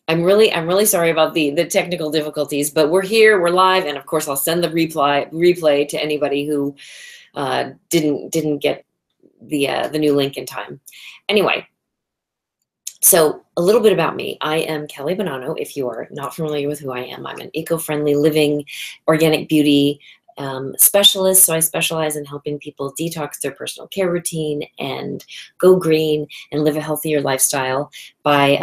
I'm really sorry about the technical difficulties, but we're here, we're live, and of course I'll send the replay to anybody who didn't get the new link in time. Anyway, so a little bit about me. I am Kelly Bonanno. If you are not familiar with who I am, I'm an eco-friendly living, organic beauty specialist. So I specialize in helping people detox their personal care routine and go green and live a healthier lifestyle by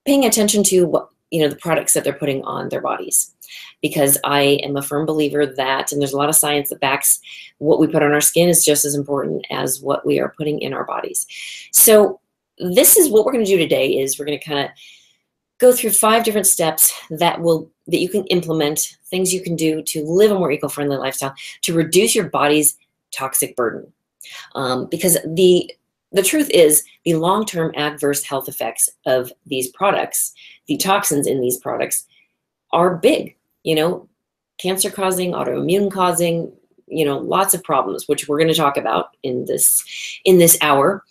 paying attention to what, the products that they're putting on their bodies. Because I am a firm believer that, and there's a lot of science that backs what we put on our skin is just as important as what we are putting in our bodies. So this is what we're going to do today is we're going to kind of go through 5 different steps that you can implement, things you can do to live a more eco-friendly lifestyle to reduce your body's toxic burden. Because the truth is the long-term adverse health effects of these products, the toxins in these products, are big, cancer causing, autoimmune causing, lots of problems, which we're going to talk about in this hour.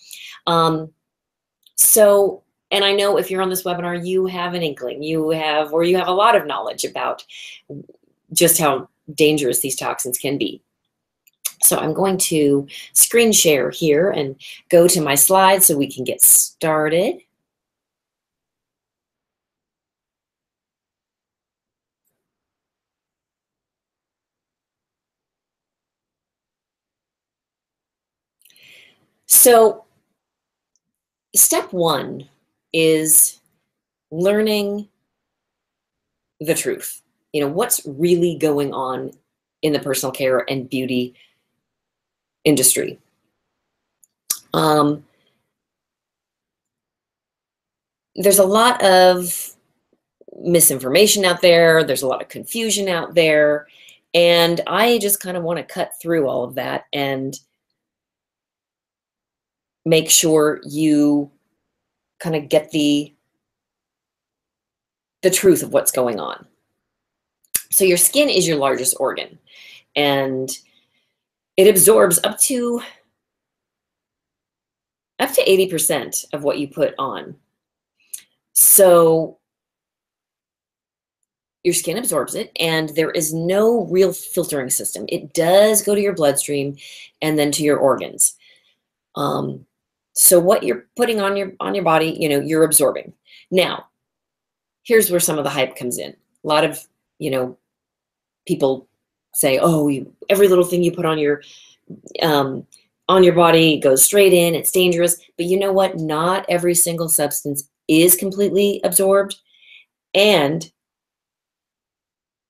So, and I know if you're on this webinar, you have an inkling, you have a lot of knowledge about just how dangerous these toxins can be. So I'm going to screen share here and go to my slides so we can get started. So step 1 is learning the truth. What's really going on in the personal care and beauty industry. There's a lot of misinformation out there. There's a lot of confusion out there. And I just kind of want to cut through all of that and make sure you kind of get the truth of what's going on. So your skin is your largest organ, and it absorbs up to 80% of what you put on. So your skin absorbs it, and there is no real filtering system. It does go to your bloodstream and then to your organs. So what you're putting on your body, you're absorbing. Now, here's where some of the hype comes in. A lot of, people say, oh, every little thing you put on your body goes straight in, it's dangerous. But you know what? Not every single substance is completely absorbed, and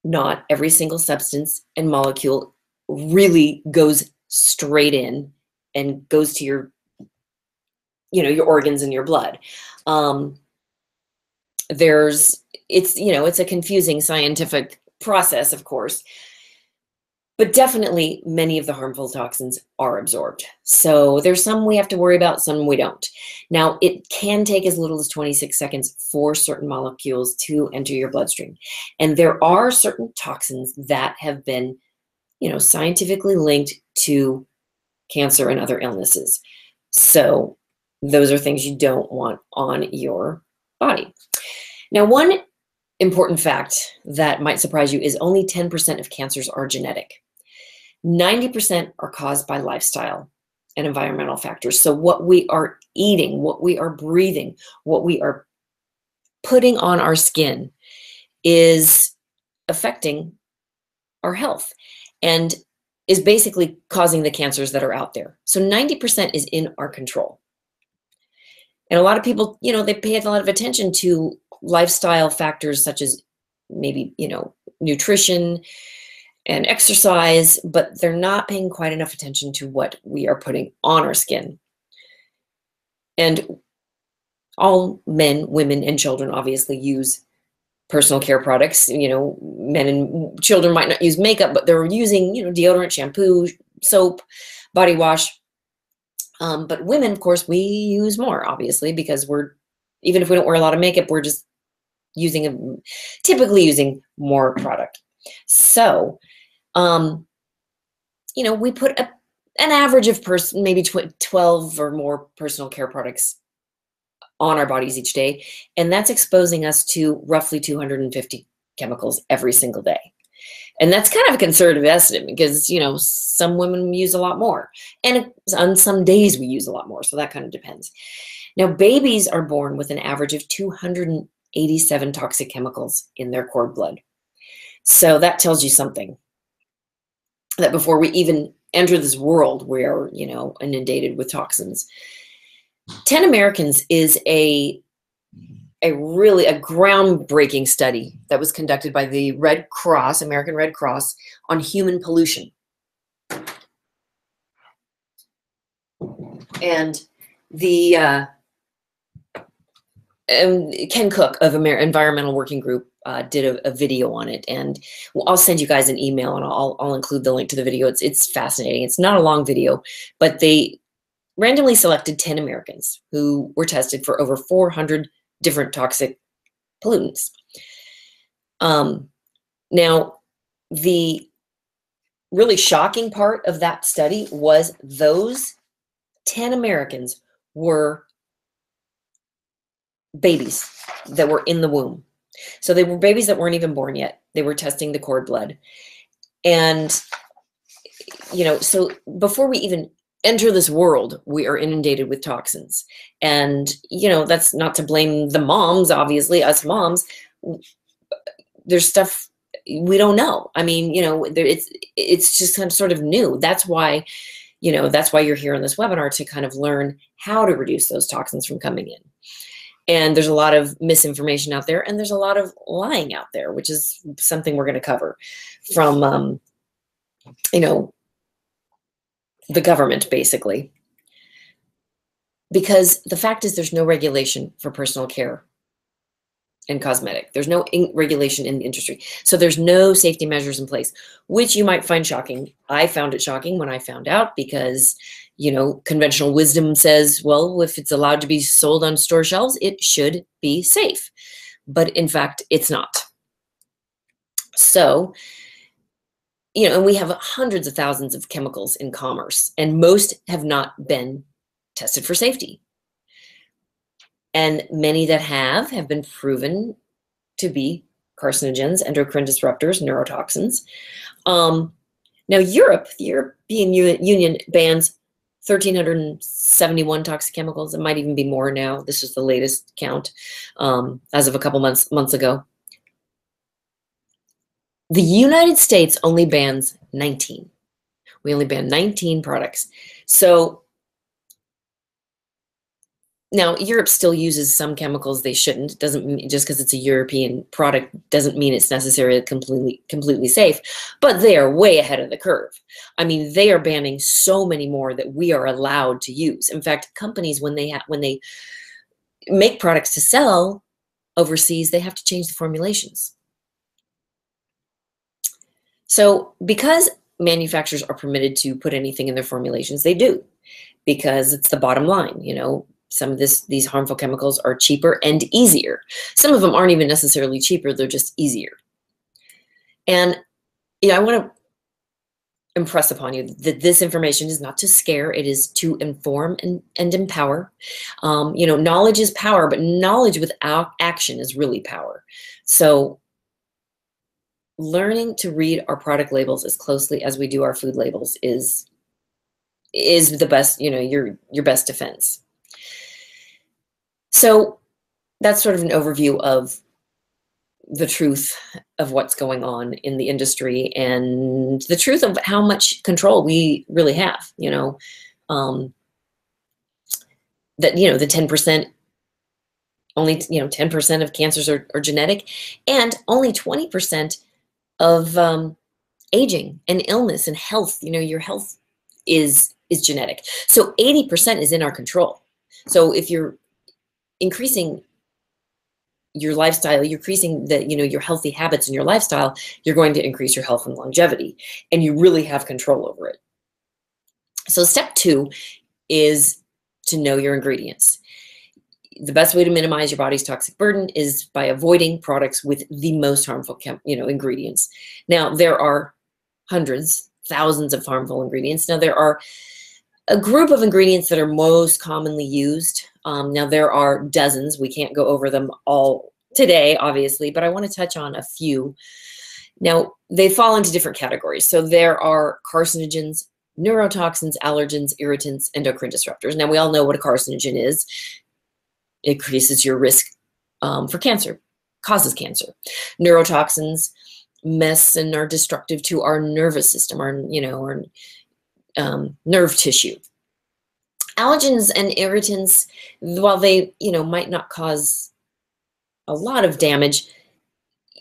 not every single substance and molecule really goes straight in and goes to your organs and your blood. It's a confusing scientific process, of course, but definitely many of the harmful toxins are absorbed. So there's some we have to worry about, some we don't. Now, it can take as little as 26 seconds for certain molecules to enter your bloodstream. And there are certain toxins that have been, scientifically linked to cancer and other illnesses. So those are things you don't want on your body. Now, one important fact that might surprise you is only 10% of cancers are genetic. 90% are caused by lifestyle and environmental factors. So what we are eating, what we are breathing, what we are putting on our skin is affecting our health and is basically causing the cancers that are out there. So 90% is in our control. And a lot of people, they pay a lot of attention to lifestyle factors such as maybe, nutrition and exercise, but they're not paying quite enough attention to what we are putting on our skin. And all men, women, and children obviously use personal care products. Men and children might not use makeup, but they're using, deodorant, shampoo, soap, body wash. But women, of course, we use more, obviously, because even if we don't wear a lot of makeup, we're just typically using more product. So, we put an average of maybe 12 or more personal care products on our bodies each day, and that's exposing us to roughly 250 chemicals every single day. And that's kind of a conservative estimate because, you know, some women use a lot more, and on some days we use a lot more, so that kind of depends. Now, babies are born with an average of 287 toxic chemicals in their cord blood. So that tells you something, that before we even enter this world, we are, you know, inundated with toxins. 10 Americans is a really groundbreaking study that was conducted by the Red Cross, American Red Cross, on human pollution. And the Ken Cook of Environmental Working Group did a video on it, and I'll send you guys an email, and I'll include the link to the video. It's fascinating. It's not a long video, but they randomly selected 10 Americans who were tested for over 400 different toxic pollutants. Now, the really shocking part of that study was those 10 Americans were babies that were in the womb. So they were babies that weren't even born yet. They were testing the cord blood. And, you know, so before we even enter this world, we are inundated with toxins. And, you know, that's not to blame the moms, obviously, us moms. There's stuff we don't know. I mean, you know, it's just kind of sort of new. That's why, you know, that's why you're here on this webinar, to kind of learn how to reduce those toxins from coming in. And there's a lot of misinformation out there, and there's a lot of lying out there, which is something we're going to cover from, you know, the government, basically. Because the fact is, there's no regulation for personal care and cosmetic. There's no regulation in the industry. So there's no safety measures in place, which you might find shocking. I found it shocking when I found out, because, you know, conventional wisdom says, well, if it's allowed to be sold on store shelves, it should be safe. But in fact, it's not. So, you know, and we have hundreds of thousands of chemicals in commerce, and most have not been tested for safety. And many that have been proven to be carcinogens, endocrine disruptors, neurotoxins. Now, Europe, the European Union bans 1,371 toxic chemicals. It might even be more now. This is the latest count as of a couple months ago. The United States only bans 19. We only ban 19 products. So now Europe still uses some chemicals they shouldn't. It doesn't mean, just because it's a European product doesn't mean it's necessarily completely safe, but they are way ahead of the curve. I mean, they are banning so many more that we are allowed to use. In fact, companies, when they make products to sell overseas, they have to change the formulations. So because manufacturers are permitted to put anything in their formulations, they do, because it's the bottom line. You know, some of these harmful chemicals are cheaper and easier. Some of them aren't even necessarily cheaper, they're just easier. And, you know, I want to impress upon you that this information is not to scare, it is to inform and empower. You know, knowledge is power, but knowledge without action is really power. So learning to read our product labels as closely as we do our food labels is the best, you know, your best defense. So that's sort of an overview of the truth of what's going on in the industry, and the truth of how much control we really have, you know, that, you know, the 10%, only, you know, 10% of cancers are genetic, and only 20% of aging and illness and health, you know, your health is genetic. So 80% is in our control. So if you're increasing your lifestyle, you're increasing the, you know, your healthy habits in your lifestyle, you're going to increase your health and longevity, and you really have control over it. So step 2 is to know your ingredients. The best way to minimize your body's toxic burden is by avoiding products with the most harmful ingredients. Now, there are hundreds, thousands of harmful ingredients. Now, there are a group of ingredients that are most commonly used Now, there are dozens. We can't go over them all today, obviously, but I want to touch on a few. Now, they fall into different categories. So there are carcinogens, neurotoxins, allergens, irritants, endocrine disruptors. Now, we all know what a carcinogen is. It increases your risk for cancer, causes cancer. Neurotoxins mess and are destructive to our nervous system, our nerve tissue. Allergens and irritants, while they might not cause a lot of damage,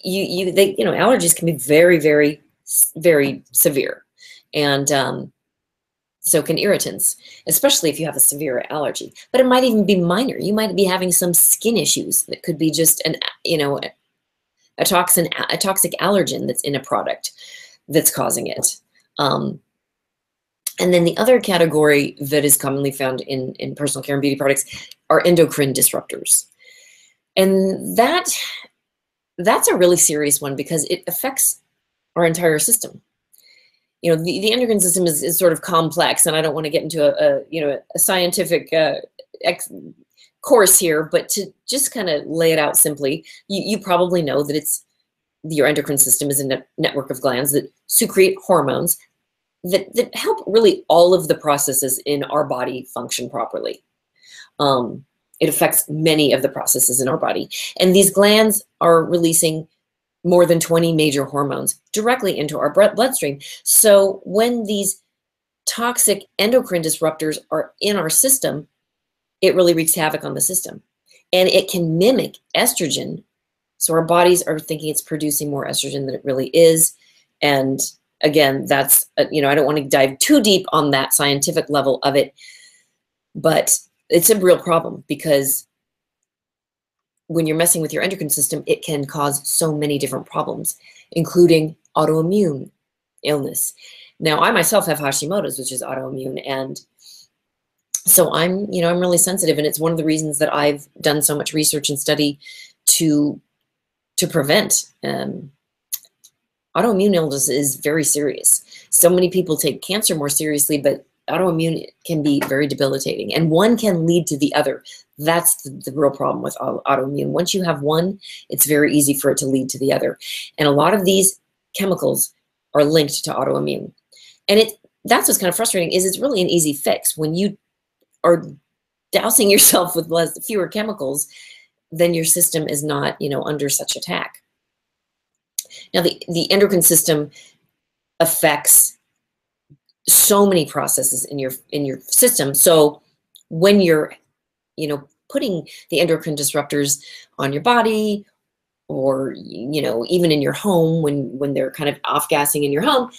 allergies can be very, very, very severe, and so can irritants, especially if you have a severe allergy. But it might even be minor. You might be having some skin issues that could be just a toxic allergen that's in a product that's causing it. And then the other category that is commonly found in personal care and beauty products are endocrine disruptors. And that's a really serious one because it affects our entire system. The endocrine system is sort of complex, and I don't want to get into a scientific course here, but to just kind of lay it out simply, you probably know that your endocrine system is a network of glands that secrete hormones that help really all of the processes in our body function properly. It affects many of the processes in our body. And these glands are releasing more than 20 major hormones directly into our bloodstream. So when these toxic endocrine disruptors are in our system, it really wreaks havoc on the system. And it can mimic estrogen. So our bodies are thinking it's producing more estrogen than it really is. And again, that's, I don't want to dive too deep on that scientific level of it, but it's a real problem because when you're messing with your endocrine system, it can cause so many different problems, including autoimmune illness. Now, I myself have Hashimoto's, which is autoimmune, and so I'm really sensitive, and it's one of the reasons that I've done so much research and study to prevent autoimmune illness is very serious. So many people take cancer more seriously, but autoimmune can be very debilitating, and one can lead to the other. That's the real problem with autoimmune. Once you have one, it's very easy for it to lead to the other. And a lot of these chemicals are linked to autoimmune. And that's what's kind of frustrating is it's really an easy fix. When you are dousing yourself with fewer chemicals, then your system is not, under such attack. Now, the endocrine system affects so many processes in your system. So when you're, putting the endocrine disruptors on your body, or even in your home when they're kind of off-gassing in your home,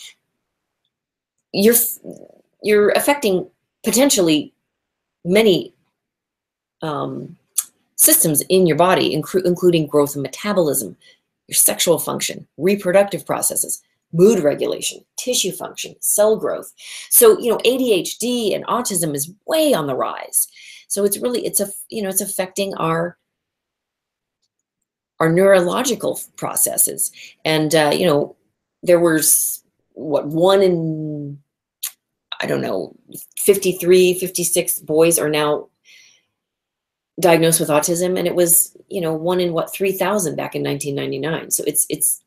you're affecting potentially many systems in your body, including growth and metabolism, your sexual function, reproductive processes, mood regulation, tissue function, cell growth. So, ADHD and autism is way on the rise. So it's affecting our neurological processes. And, there was one in, 53, 56 boys are now diagnosed with autism. And it was, one in 3,000 back in 1999. So it's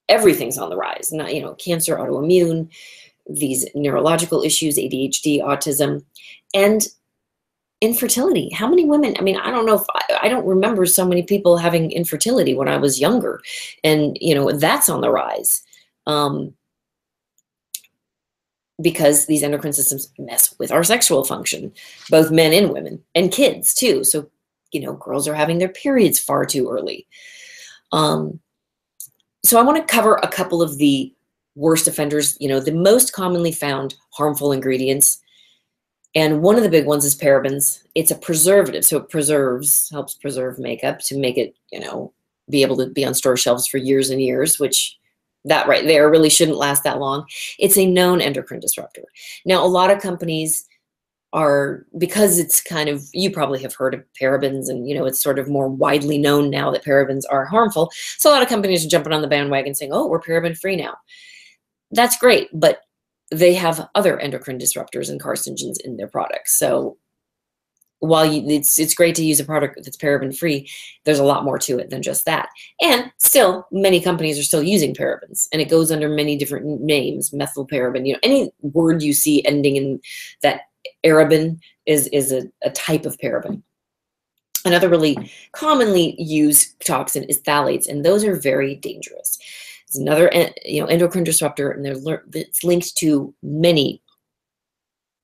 everything's on the rise. Not, cancer, autoimmune, these neurological issues, ADHD, autism, and infertility. How many women? I don't know if I don't remember so many people having infertility when I was younger, and that's on the rise because these endocrine systems mess with our sexual function, both men and women, and kids too. So girls are having their periods far too early. So I want to cover a couple of the worst offenders, the most commonly found harmful ingredients. And one of the big ones is parabens. It's a preservative, so it helps preserve makeup to make it, be able to be on store shelves for years and years, which that right there really shouldn't last that long. It's a known endocrine disruptor. Now, a lot of companies because it's kind of, you probably have heard of parabens, and it's sort of more widely known now that parabens are harmful. So a lot of companies are jumping on the bandwagon saying, oh, we're paraben free now. That's great, but they have other endocrine disruptors and carcinogens in their products. So while it's great to use a product that's paraben free, there's a lot more to it than just that. And still, many companies are still using parabens, and it goes under many different names, methyl paraben, any word you see ending in that araben is a type of paraben. Another really commonly used toxin is phthalates, and those are very dangerous. It's another endocrine disruptor, and it's linked to many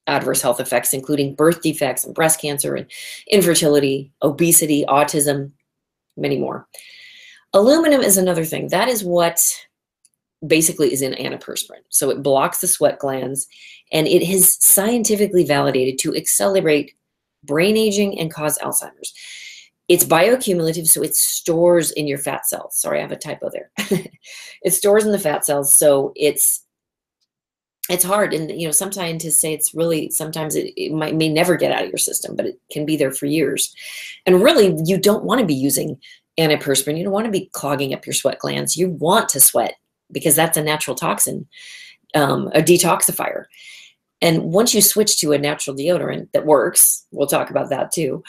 adverse health effects, including birth defects and breast cancer and infertility, obesity, autism, many more. Aluminum is another thing. That is what basically is in antiperspirant. So it blocks the sweat glands, and it is scientifically validated to accelerate brain aging and cause Alzheimer's. It's bioaccumulative, so it stores in your fat cells. Sorry, I have a typo there. It stores in the fat cells, so it's hard. And some scientists say it's really, sometimes it may never get out of your system, but it can be there for years. And really, you don't want to be using antiperspirant. You don't want to be clogging up your sweat glands. You want to sweat because that's a natural toxin, a detoxifier. And once you switch to a natural deodorant that works, we'll talk about that too,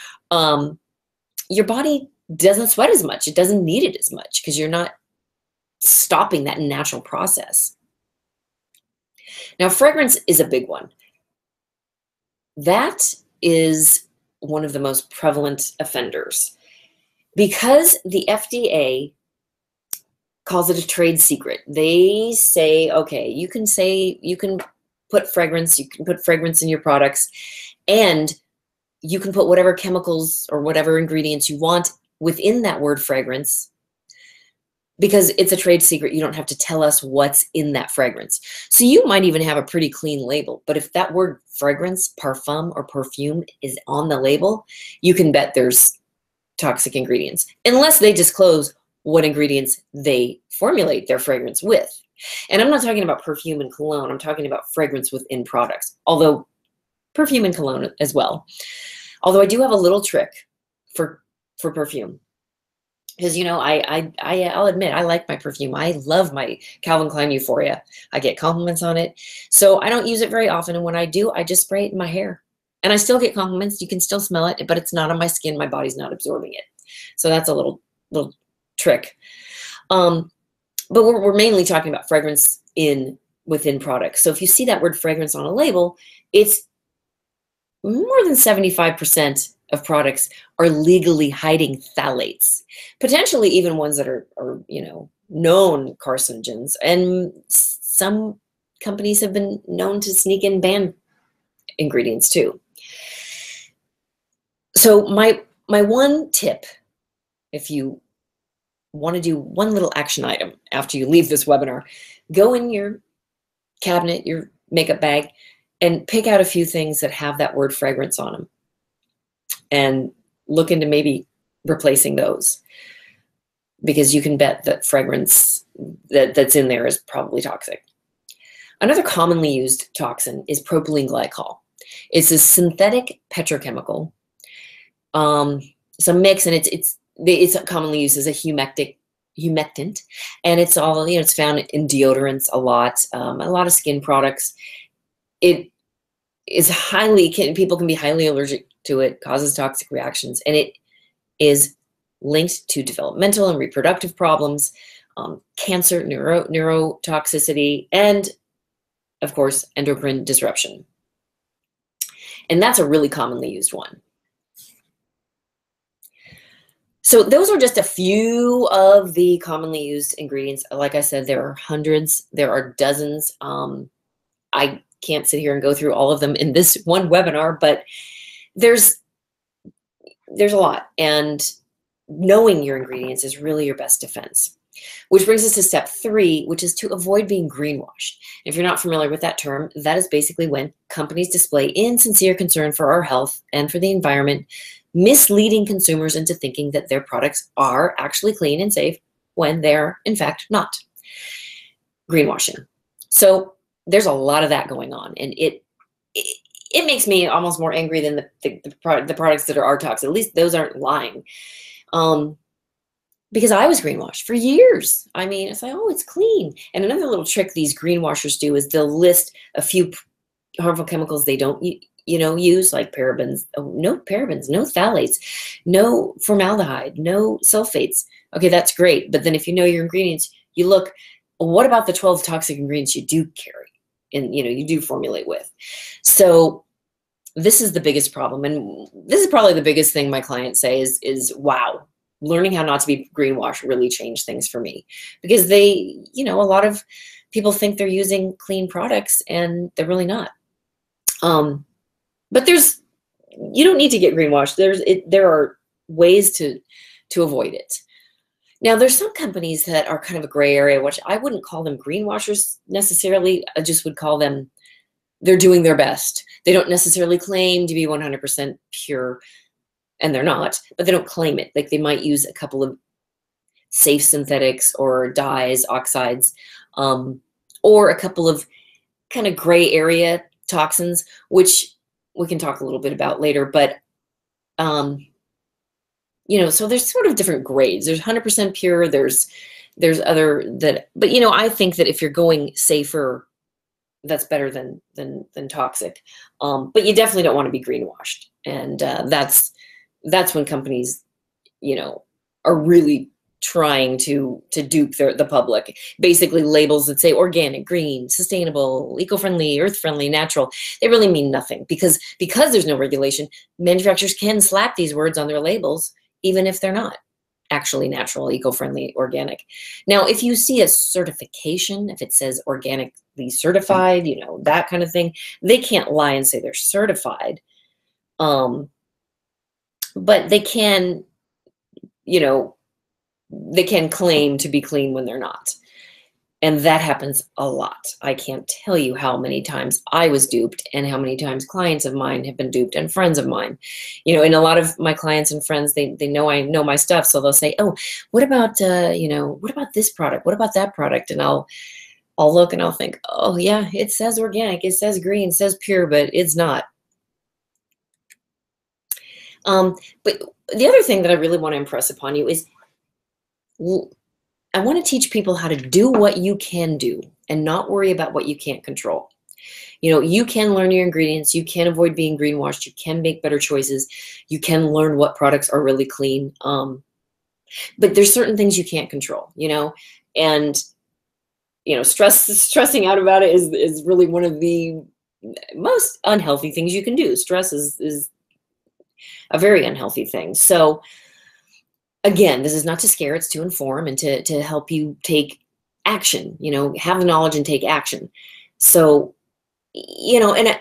your body doesn't sweat as much. It doesn't need it as much because you're not stopping that natural process. Now, fragrance is a big one. That is one of the most prevalent offenders because the FDA calls it a trade secret. They say, okay, you can put fragrance in your products, and you can put whatever chemicals or whatever ingredients you want within that word fragrance. Because it's a trade secret, you don't have to tell us what's in that fragrance. So you might even have a pretty clean label, but if that word fragrance, parfum, or perfume is on the label, you can bet there's toxic ingredients, unless they disclose what ingredients they formulate their fragrance with. And I'm not talking about perfume and cologne, I'm talking about fragrance within products, although perfume and cologne as well. Although I do have a little trick for perfume. Because, I'll admit, I like my perfume. I love my Calvin Klein Euphoria. I get compliments on it. So I don't use it very often. And when I do, I just spray it in my hair. And I still get compliments. You can still smell it, but it's not on my skin. My body's not absorbing it. So that's a little trick. But we're mainly talking about fragrance within products. So if you see that word fragrance on a label, it's more than 75% of products are legally hiding phthalates, potentially even ones that are known carcinogens. And some companies have been known to sneak in banned ingredients too. So my one tip, if you want to do one little action item after you leave this webinar, go in your cabinet, your makeup bag, and pick out a few things that have that word fragrance on them and look into maybe replacing those, because you can bet that fragrance that's in there is probably toxic. Another commonly used toxin is propylene glycol. It's a synthetic petrochemical. It's a mix, and it's commonly used as a humectant, and it's all, it's found in deodorants a lot of skin products. It is people can be highly allergic to it, causes toxic reactions, and it is linked to developmental and reproductive problems, cancer, neurotoxicity, and of course, endocrine disruption. And that's a really commonly used one. So those are just a few of the commonly used ingredients. Like I said, there are hundreds, there are dozens. I can't sit here and go through all of them in this one webinar, but there's a lot, and knowing your ingredients is really your best defense. Which brings us to step 3, which is to avoid being greenwashed. If you're not familiar with that term, that is basically when companies display insincere concern for our health and for the environment, misleading consumers into thinking that their products are actually clean and safe when they're in fact not. Greenwashing. So there's a lot of that going on, and it makes me almost more angry than the products that are toxic. At least those aren't lying. Because I was greenwashed for years. I mean, it's like, oh, it's clean. And another little trick these greenwashers do is they'll list a few harmful chemicals they don't use, like parabens. Oh, no parabens, no phthalates, no formaldehyde, no sulfates. Okay, that's great. But then if you know your ingredients, you look, what about the 12 toxic ingredients you do carry and, you do formulate with? So this is the biggest problem. And this is probably the biggest thing my clients say is wow, learning how not to be greenwashed really changed things for me, because they, a lot of people think they're using clean products and they're really not. But you don't need to get greenwashed. There are ways to avoid it. Now, there's some companies that are kind of a gray area, which I wouldn't call them greenwashers necessarily. I just would call them, they're doing their best. They don't necessarily claim to be 100% pure, and they're not, but they don't claim it. Like, they might use a couple of safe synthetics or dyes, oxides, or a couple of kind of gray area toxins, which we can talk a little bit about later. But so there's sort of different grades. There's 100% pure. There's other that, but I think that if you're going safer, that's better than toxic. But you definitely don't want to be greenwashed, and that's when companies, are really trying to dupe the public. Basically, labels that say organic, green, sustainable, eco-friendly, earth-friendly, natural, they really mean nothing, because there's no regulation. Manufacturers can slap these words on their labels, even if they're not actually natural, eco-friendly, organic. Now, if you see a certification, if it says organically certified, that kind of thing, they can't lie and say they're certified. But they can, they can claim to be clean when they're not. And that happens a lot. I can't tell you how many times I was duped and how many times clients of mine have been duped, and friends of mine. And a lot of my clients and friends, they know I know my stuff. So they'll say, oh, what about, what about this product? What about that product? And I'll look and I'll think, oh yeah, it says organic, it says green, it says pure, but it's not. But the other thing that I really want to impress upon you is, I want to teach people how to do what you can do and not worry about what you can't control. You can learn your ingredients. You can avoid being greenwashed. You can make better choices. You can learn what products are really clean. But there's certain things you can't control, and, stressing out about it is really one of the most unhealthy things you can do. Stress is a very unhealthy thing. So, again, this is not to scare, it's to inform and to help you take action, have the knowledge and take action. So, and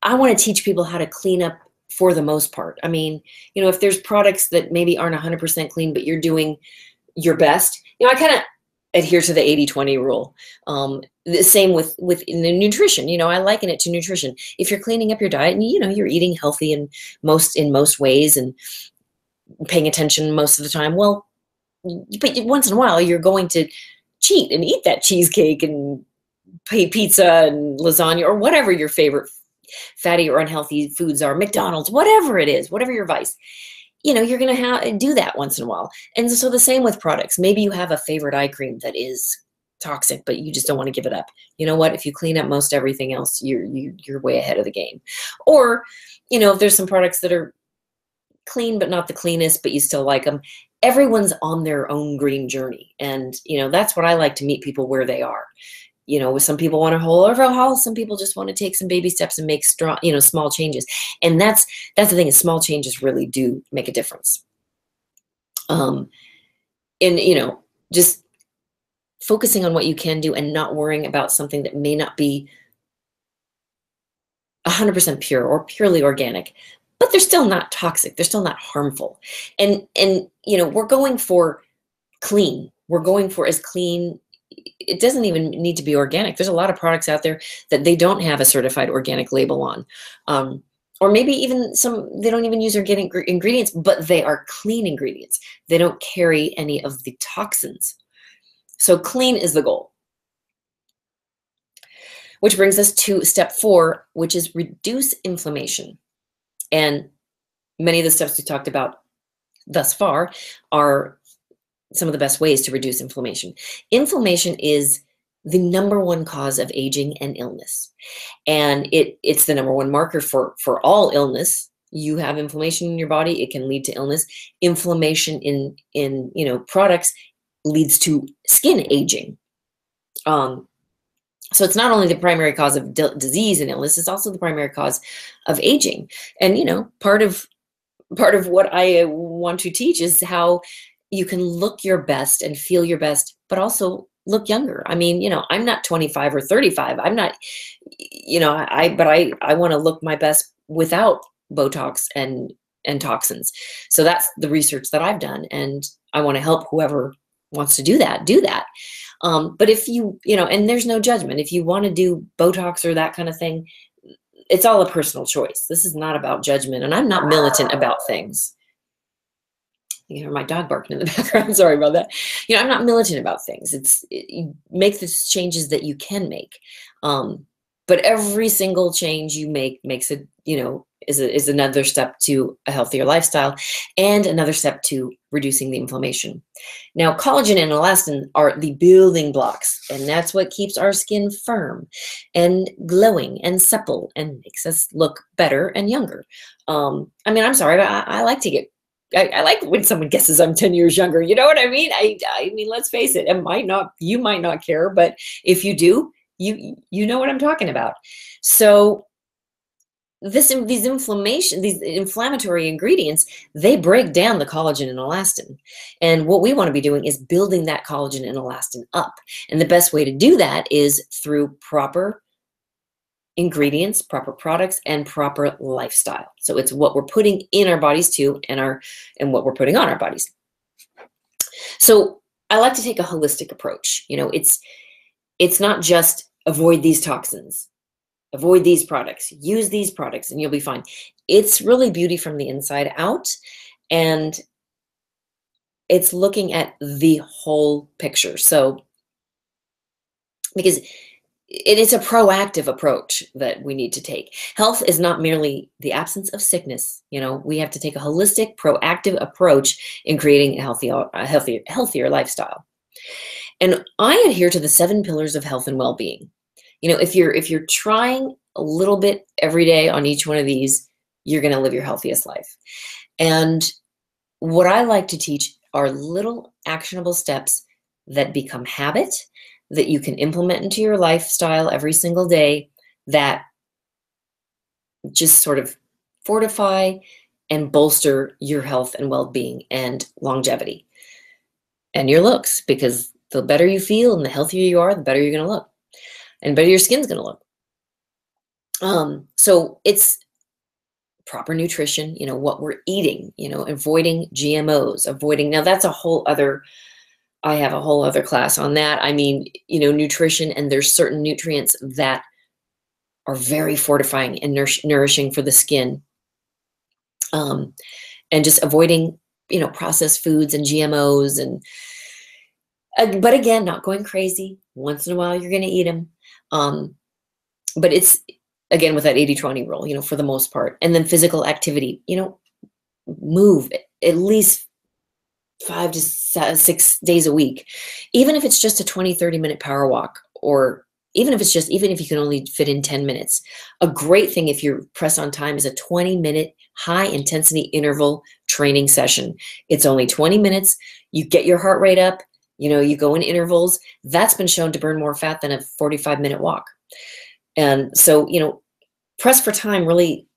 I want to teach people how to clean up for the most part. I mean, if there's products that maybe aren't 100% clean, but you're doing your best, I kind of adhere to the 80-20 rule. The same with the nutrition, I liken it to nutrition. If you're cleaning up your diet and, you're eating healthy in most ways and paying attention most of the time, well, but once in a while you're going to cheat and eat that cheesecake and pizza and lasagna or whatever your favorite fatty or unhealthy foods are, McDonald's, whatever it is, whatever your vice, you're going to do that once in a while. And so the same with products. Maybe you have a favorite eye cream that is toxic, but you just don't want to give it up. You know what? If you clean up most everything else, you're way ahead of the game. Or, if there's some products that are clean but not the cleanest, but you still like them, everyone's on their own green journey. And that's what I like, to meet people where they are. Some people want a whole overhaul, some people just want to take some baby steps and make strong, small changes. And that's the thing, is small changes really do make a difference. And just focusing on what you can do and not worrying about something that may not be 100% pure or purely organic, but they're still not toxic. They're still not harmful. And we're going for clean. We're going for as clean. It doesn't even need to be organic. There's a lot of products out there that they don't have a certified organic label on. Or maybe even they don't even use organic ingredients, but they are clean ingredients. They don't carry any of the toxins. So clean is the goal. Which brings us to step 4, which is reduce inflammation. And many of the steps we talked about thus far are some of the best ways to reduce inflammation. Inflammation is the #1 cause of aging and illness. And it's the #1 marker for all illness. You have inflammation in your body, it can lead to illness. Inflammation in products leads to skin aging. So it's not only the primary cause of disease and illness, it's also the primary cause of aging. And part of what I want to teach is how you can look your best and feel your best, but also look younger. I mean, I'm not 25 or 35. I'm not, but I want to look my best without Botox and toxins. So that's the research that I've done, and I want to help whoever wants to do that. But if and there's no judgment. If you want to do Botox or that kind of thing, it's all a personal choice. This is not about judgment, and I'm not militant about things. You hear my dog barking in the background. Sorry about that. I'm not militant about things. You make the changes that you can make. But every single change you make makes it, is another step to a healthier lifestyle and another step to reducing the inflammation. Now, collagen and elastin are the building blocks, and that's what keeps our skin firm and glowing and supple and makes us look better and younger. I'm sorry, but I like to get I like when someone guesses I'm 10 years younger. You know what I mean? I mean, let's face it, you might not care, but if you do, you know what I'm talking about. So these inflammatory ingredients, they break down the collagen and elastin. And what we want to be doing is building that collagen and elastin up. And the best way to do that is through proper ingredients, proper products, and proper lifestyle. So it's what we're putting in our bodies too, and what we're putting on our bodies. So I like to take a holistic approach. It's not just avoid these toxins, avoid these products, use these products, and you'll be fine. It's really beauty from the inside out, and it's looking at the whole picture. So, because it's a proactive approach that we need to take. Health is not merely the absence of sickness. We have to take a holistic, proactive approach in creating a healthier lifestyle. And I adhere to the 7 pillars of health and well-being. If you're trying a little bit every day on each one of these, you're going to live your healthiest life. And what I like to teach are little actionable steps that become habit, that you can implement into your lifestyle every single day, that just sort of fortify and bolster your health and well-being and longevity and your looks, because the better you feel and the healthier you are, the better you're going to look and better your skin's going to look. So it's proper nutrition, what we're eating, avoiding GMOs, now that's I have a whole other class on that. I mean, nutrition, and there's certain nutrients that are very fortifying and nourishing for the skin. And just avoiding, processed foods and GMOs, but again, not going crazy. Once in a while, you're going to eat them. But it's, again, with that 80-20 rule, for the most part. And then physical activity, move at least 5 to 6 days a week, even if it's just a 20-30 minute power walk, or even if you can only fit in 10 minutes. A great thing, if you're pressed on time, is a 20-minute high intensity interval training session. It's only 20 minutes. You get your heart rate up, you go in intervals. That's been shown to burn more fat than a 45-minute walk. And so, press for time really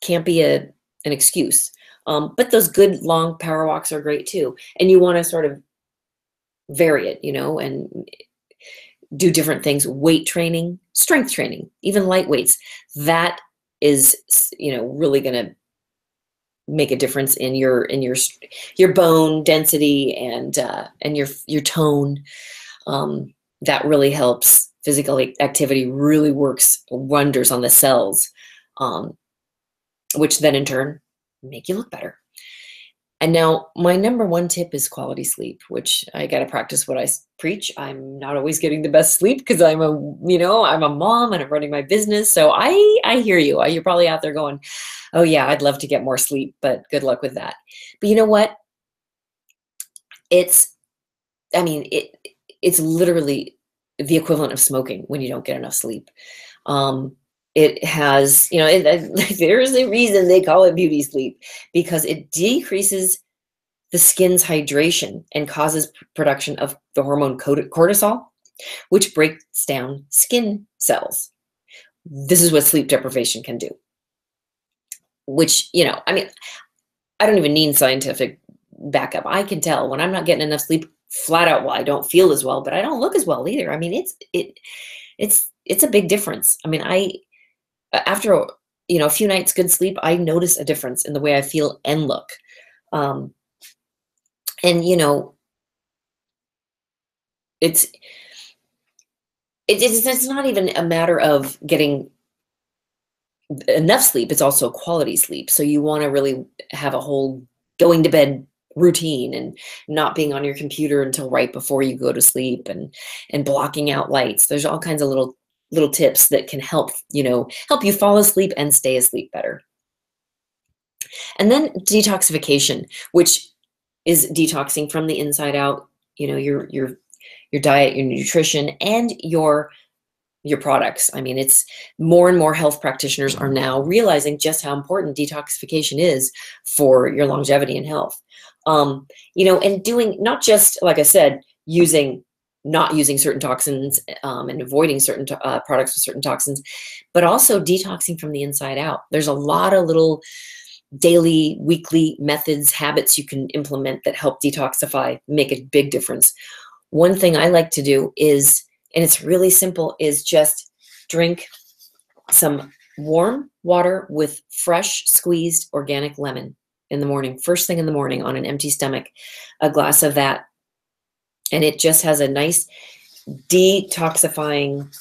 can't be an excuse. But those good long power walks are great too. And you want to sort of vary it, and do different things. Weight training, strength training, even light weights. That is, really going to make a difference in your bone density and your tone. That really helps. Physical activity really works wonders on the cells, which then in turn make you look better. And now my #1 tip is quality sleep, which I got to practice what I preach. I'm not always getting the best sleep because I'm a mom and I'm running my business. So I hear you. You're probably out there going, oh yeah, I'd love to get more sleep, but good luck with that. But you know what? It's literally the equivalent of smoking when you don't get enough sleep. It has, there's a reason they call it beauty sleep, because it decreases the skin's hydration and causes production of the hormone cortisol, which breaks down skin cells. This is what sleep deprivation can do, which, I don't even need scientific backup. I can tell when I'm not getting enough sleep flat out. Well, I don't feel as well, but I don't look as well either. I mean, it's a big difference. I mean, after a few nights good sleep, I notice a difference in the way I feel and look. It's not even a matter of getting enough sleep. It's also quality sleep. So you want to really have a whole going to bed routine and not being on your computer until right before you go to sleep, and blocking out lights. There's all kinds of little tips that can help you fall asleep and stay asleep better. And then detoxification, which is detoxing from the inside out, your diet, your nutrition, and your products. I mean, it's more and more health practitioners are now realizing just how important detoxification is for your longevity and health. And doing not just, like I said, not using certain toxins and avoiding certain products with certain toxins, but also detoxing from the inside out. There's a lot of little daily, weekly methods, habits you can implement that help detoxify, make a big difference. One thing I like to do is, and it's really simple, is just drink some warm water with fresh squeezed organic lemon in the morning, first thing in the morning on an empty stomach, a glass of that. And it just has a nice detoxifying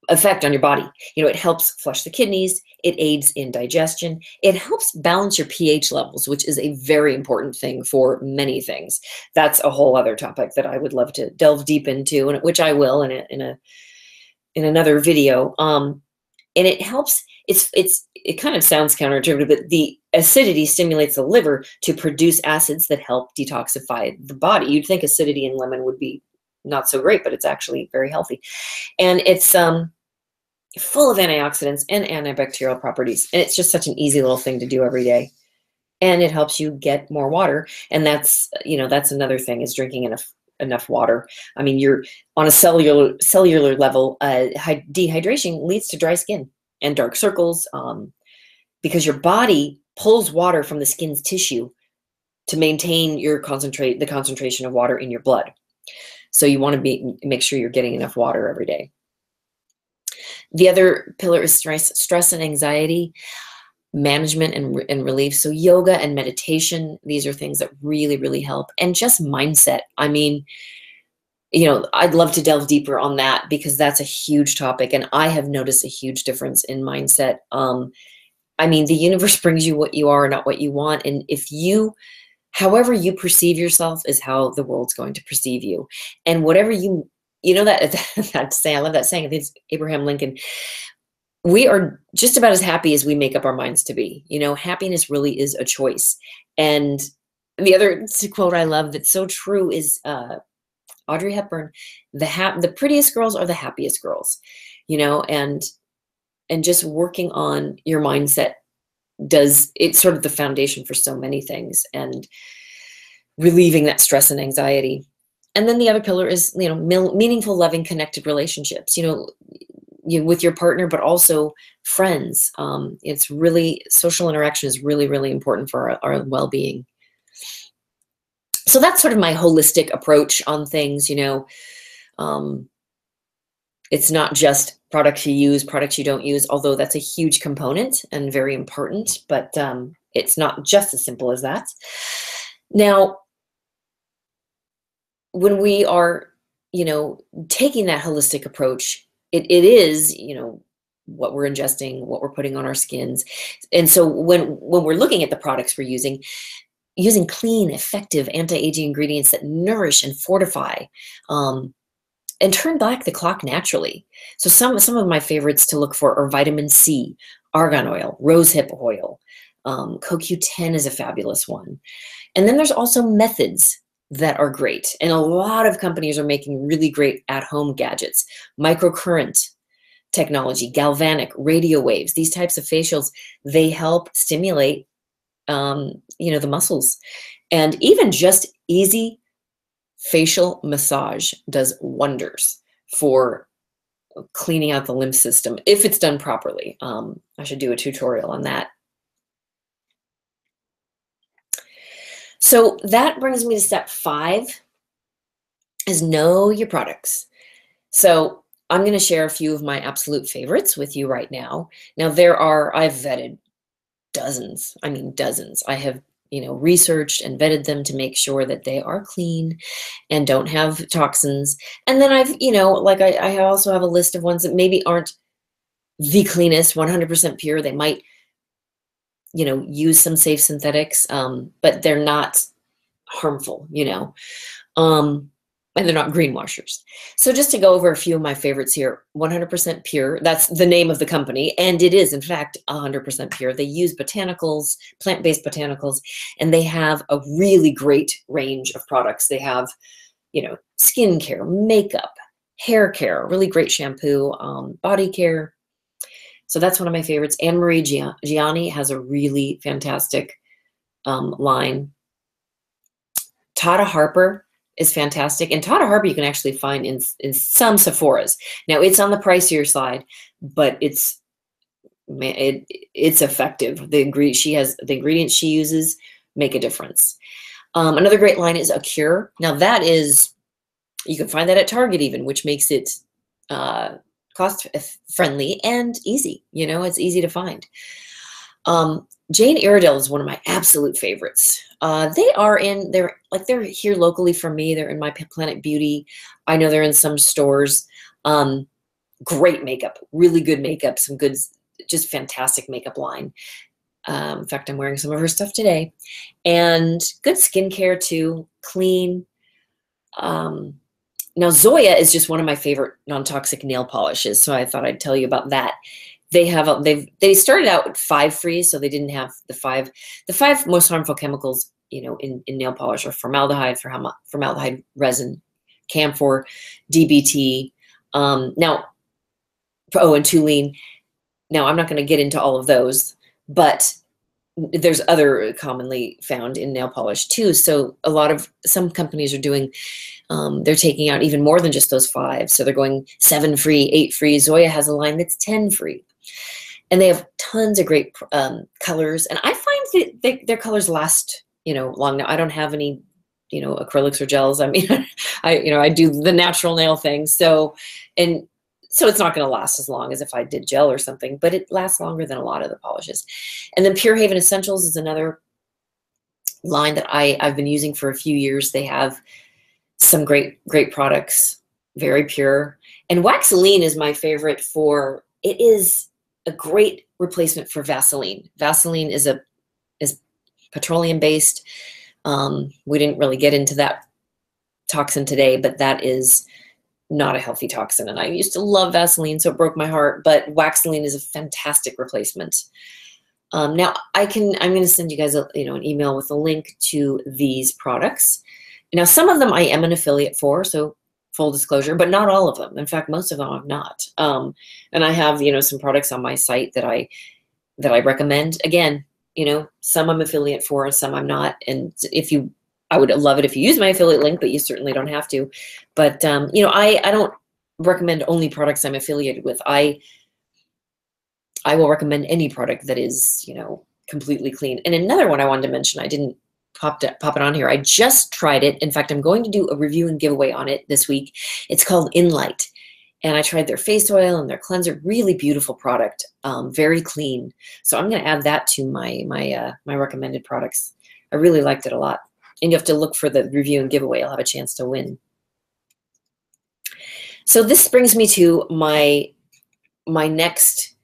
effect on your body. It helps flush the kidneys. It aids in digestion. It helps balance your pH levels, which is a very important thing for many things. That's a whole other topic that I would love to delve deep into, and which I will in another video. And it helps. It kind of sounds counterintuitive, but the acidity stimulates the liver to produce acids that help detoxify the body. You'd think acidity in lemon would be not so great, but it's actually very healthy. And it's full of antioxidants and antibacterial properties. And it's just such an easy little thing to do every day. And it helps you get more water. And that's another thing, is drinking enough water. I mean, you're on a cellular level, dehydration leads to dry skin and dark circles, because your body pulls water from the skin's tissue to maintain the concentration of water in your blood. So you want to make sure you're getting enough water every day. The other pillar is stress and anxiety management and relief. So yoga and meditation, these are things that really, really help. And just mindset. I mean, I'd love to delve deeper on that, because that's a huge topic. And I have noticed a huge difference in mindset. I mean, the universe brings you what you are, not what you want. And however you perceive yourself is how the world's going to perceive you. And whatever that saying, I love that saying. I think it's Abraham Lincoln. We are just about as happy as we make up our minds to be. Happiness really is a choice. And the other quote I love that's so true is Audrey Hepburn: the prettiest girls are the happiest girls. And just working on your mindset it's sort of the foundation for so many things, and relieving that stress and anxiety. And then the other pillar is, meaningful, loving, connected relationships, with your partner, but also friends. It's really, social interaction is really, really important for our well-being. So that's sort of my holistic approach on things. It's not just products you use, products you don't use, although that's a huge component and very important, but it's not just as simple as that. Now, when we are, taking that holistic approach, it is, what we're ingesting, what we're putting on our skins. And so when we're looking at the products we're using clean, effective anti-aging ingredients that nourish and fortify, and turn back the clock naturally. So some of my favorites to look for are vitamin C, argan oil, rosehip oil. CoQ10 is a fabulous one. And then there's also methods that are great. And a lot of companies are making really great at-home gadgets. Microcurrent technology, galvanic, radio waves, these types of facials, they help stimulate, the muscles. And even just easy facial massage does wonders for cleaning out the lymph system if it's done properly. I should do a tutorial on that. So that brings me to step 5, is know your products. So I'm going to share a few of my absolute favorites with you right now. Now I've vetted dozens. I mean, dozens. I have, researched and vetted them to make sure that they are clean and don't have toxins. And then I've, I also have a list of ones that maybe aren't the cleanest, 100% pure. They might, use some safe synthetics, but they're not harmful, and they're not greenwashers. So just to go over a few of my favorites here, 100% pure, that's the name of the company, and it is in fact 100% pure. They use botanicals, plant-based botanicals, and they have a really great range of products. They have, skincare, makeup, hair care, really great shampoo, body care. So that's one of my favorites. Anne-Marie Gianni has a really fantastic line. Tata Harper is fantastic. And Tata Harper you can actually find in some Sephoras. Now it's on the pricier side, but it's effective. The ingredients she uses make a difference. Another great line is A Cure. Now that is, you can find that at Target even, which makes it cost friendly and easy. It's easy to find. Jane Iredale is one of my absolute favorites. They're here locally for me. They're in my Planet Beauty. I know they're in some stores. Great makeup, really good makeup, some good, just fantastic makeup line. In fact, I'm wearing some of her stuff today. And good skincare too, clean. Now Zoya is just one of my favorite non-toxic nail polishes, so I thought I'd tell you about that. They started out with 5 free, so they didn't have the 5. The 5 most harmful chemicals, in nail polish are formaldehyde, formaldehyde resin, camphor, DBT, and toluene. Now I'm not going to get into all of those, but there's other commonly found in nail polish too. So some companies are doing, they're taking out even more than just those 5. So they're going 7 free, 8 free. Zoya has a line that's 10 free. And they have tons of great colors. And I find that their colors last, long. Now I don't have any, acrylics or gels. I mean, I do the natural nail thing. So it's not going to last as long as if I did gel or something, but it lasts longer than a lot of the polishes. And then Pure Haven Essentials is another line that I've been using for a few years. They have some great products, very pure. And Waxoline is my favorite it is a great replacement for Vaseline. Vaseline is petroleum based. We didn't really get into that toxin today, but that is not a healthy toxin. And I used to love Vaseline, so it broke my heart, but Waxoline is a fantastic replacement. Now I'm going to send you guys an email with a link to these products. Now, some of them I am an affiliate for, so full disclosure, but not all of them. In fact, most of them I'm not. And I have, some products on my site that I recommend. Again, some I'm affiliate for, some I'm not. And I would love it if you use my affiliate link, but you certainly don't have to. But, I don't recommend only products I'm affiliated with. I will recommend any product that is, completely clean. And another one I wanted to mention, I didn't pop it on here. I just tried it. In fact, I'm going to do a review and giveaway on it this week. It's called Inlight. And I tried their face oil and their cleanser. Really beautiful product. Very clean. So I'm going to add that to my recommended products. I really liked it a lot. And you have to look for the review and giveaway. I'll have a chance to win. So this brings me to my next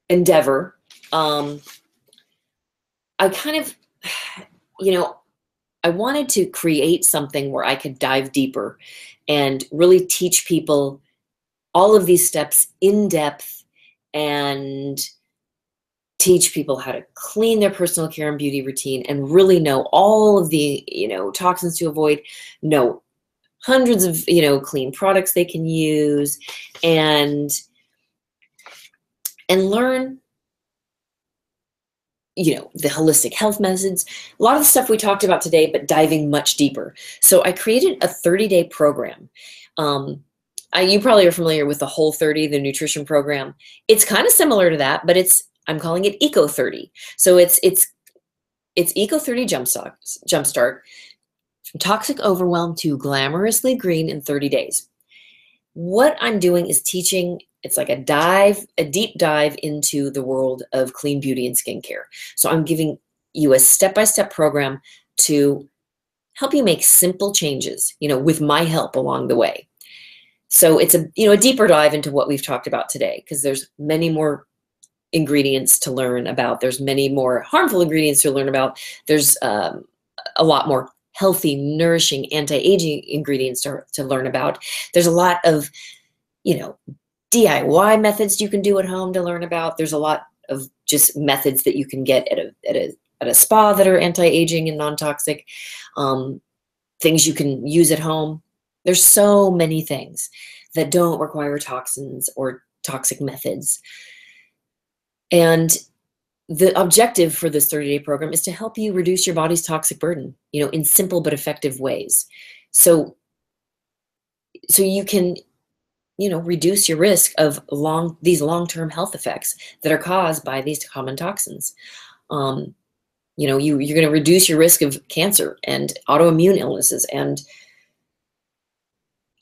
endeavor. I kind of, I wanted to create something where I could dive deeper and really teach people all of these steps in depth and teach people how to clean their personal care and beauty routine and really know all of the, toxins to avoid, know hundreds of, clean products they can use, and learn, the holistic health methods, a lot of the stuff we talked about today, but diving much deeper. So I created a 30-day program. You probably are familiar with the Whole30, the nutrition program. It's kind of similar to that, but I'm calling it Eco 30. So it's Eco 30 Jumpstart, from toxic overwhelm to glamorously green in 30 days. What I'm doing is teaching, it's like a deep dive into the world of clean beauty and skincare. So I'm giving you a step-by-step program to help you make simple changes, with my help along the way. So it's a deeper dive into what we've talked about today, because there's many more ingredients to learn about. There's many more harmful ingredients to learn about. There's a lot more healthy, nourishing, anti-aging ingredients to learn about. There's a lot of, DIY methods you can do at home to learn about. There's a lot of just methods that you can get at a spa that are anti-aging and non-toxic, things you can use at home. There's so many things that don't require toxins or toxic methods. And the objective for this 30-day program is to help you reduce your body's toxic burden, in simple but effective ways. So you can, reduce your risk of these long-term health effects that are caused by these common toxins. You're going to reduce your risk of cancer and autoimmune illnesses and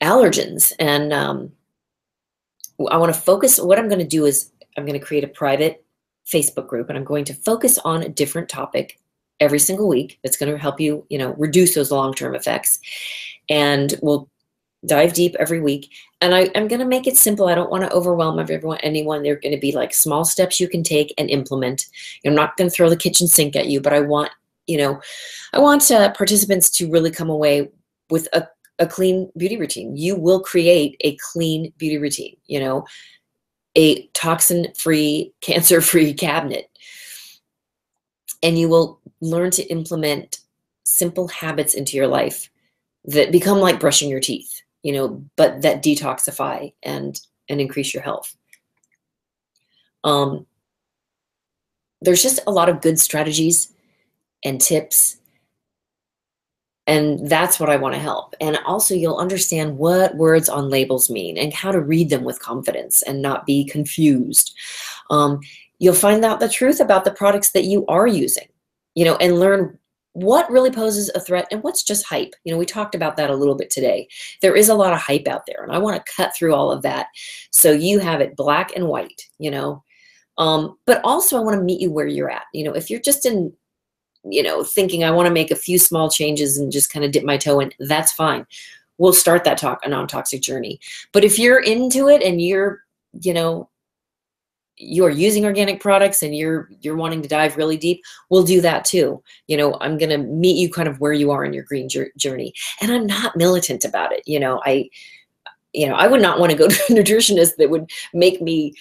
allergens. And I want to focus. What I'm going to do is I'm going to create a private Facebook group, and I'm going to focus on a different topic every single week that's going to help you, reduce those long-term effects. And we'll dive deep every week. And I'm going to make it simple. I don't want to overwhelm anyone. They're going to be like small steps you can take and implement. I'm not going to throw the kitchen sink at you, but I want participants to really come away with a clean beauty routine. You will create a clean beauty routine, a toxin-free, cancer-free cabinet. And you will learn to implement simple habits into your life that become like brushing your teeth, but that detoxify and increase your health. There's just a lot of good strategies and tips, and that's what I want to help. And also you'll understand what words on labels mean and how to read them with confidence and not be confused. You'll find out the truth about the products that you are using, and learn what really poses a threat and what's just hype. We talked about that a little bit today. There is a lot of hype out there, and I want to cut through all of that so you have it black and white, but also I want to meet you where you're at. If you're just in, thinking I want to make a few small changes and just kind of dip my toe in, that's fine. We'll start that a non-toxic journey. But if you're into it and you're using organic products and you're wanting to dive really deep, we'll do that too. I'm going to meet you kind of where you are in your green journey. And I'm not militant about it. I would not want to go to a nutritionist that would make me,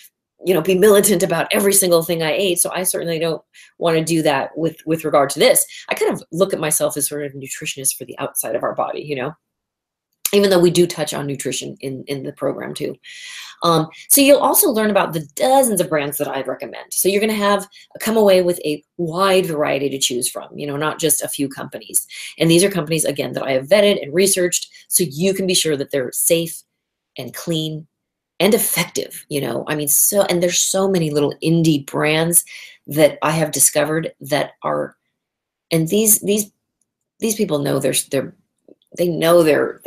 be militant about every single thing I ate. So I certainly don't want to do that with regard to this. I kind of look at myself as sort of a nutritionist for the outside of our body, even though we do touch on nutrition in the program too. So you'll also learn about the dozens of brands that I recommend. So you're going to come away with a wide variety to choose from, not just a few companies. And these are companies, again, that I have vetted and researched, so you can be sure that they're safe and clean and effective, and there's so many little indie brands that I have discovered that are, and these people know they know their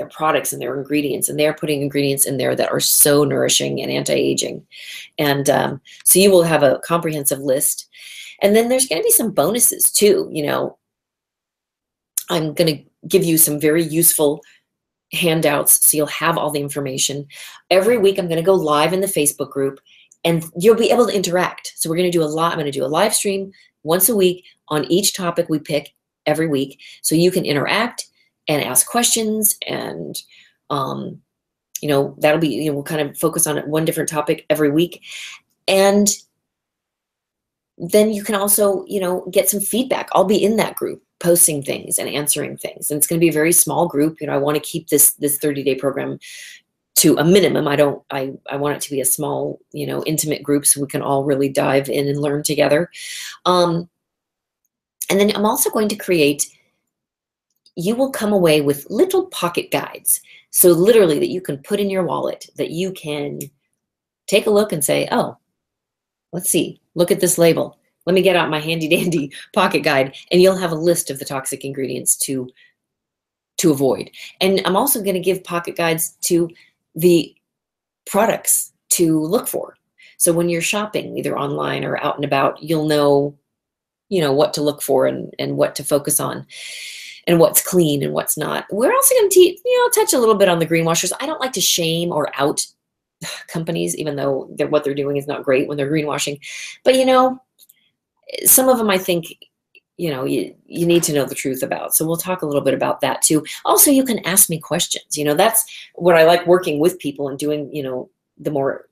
products and their ingredients, and they're putting ingredients in there that are so nourishing and anti-aging. And so you will have a comprehensive list. And then there's going to be some bonuses too. I'm going to give you some very useful handouts, so you'll have all the information. Every week I'm going to go live in the Facebook group, and you'll be able to interact. So we're going to do I'm going to do a live stream once a week on each topic we pick every week, so you can interact and ask questions. And that'll be, we'll kind of focus on one different topic every week. And then you can also, get some feedback. I'll be in that group posting things and answering things. And it's going to be a very small group. I want to keep this 30-day program to a minimum. I want it to be a small, intimate group so we can all really dive in and learn together. And then I'm also going to create, you will come away with little pocket guides. So literally that you can put in your wallet, that you can take a look and say, oh, let's see, look at this label. Let me get out my handy dandy pocket guide, and you'll have a list of the toxic ingredients to avoid. And I'm also going to give pocket guides to the products to look for. So when you're shopping, either online or out and about, you'll know, what to look for and what to focus on and what's clean and what's not. We're also going to touch a little bit on the greenwashers. I don't like to shame or out companies, even though what they're doing is not great when they're greenwashing. But, some of them I think, you need to know the truth about. So we'll talk a little bit about that too. Also, you can ask me questions. That's what I like working with people and doing, the more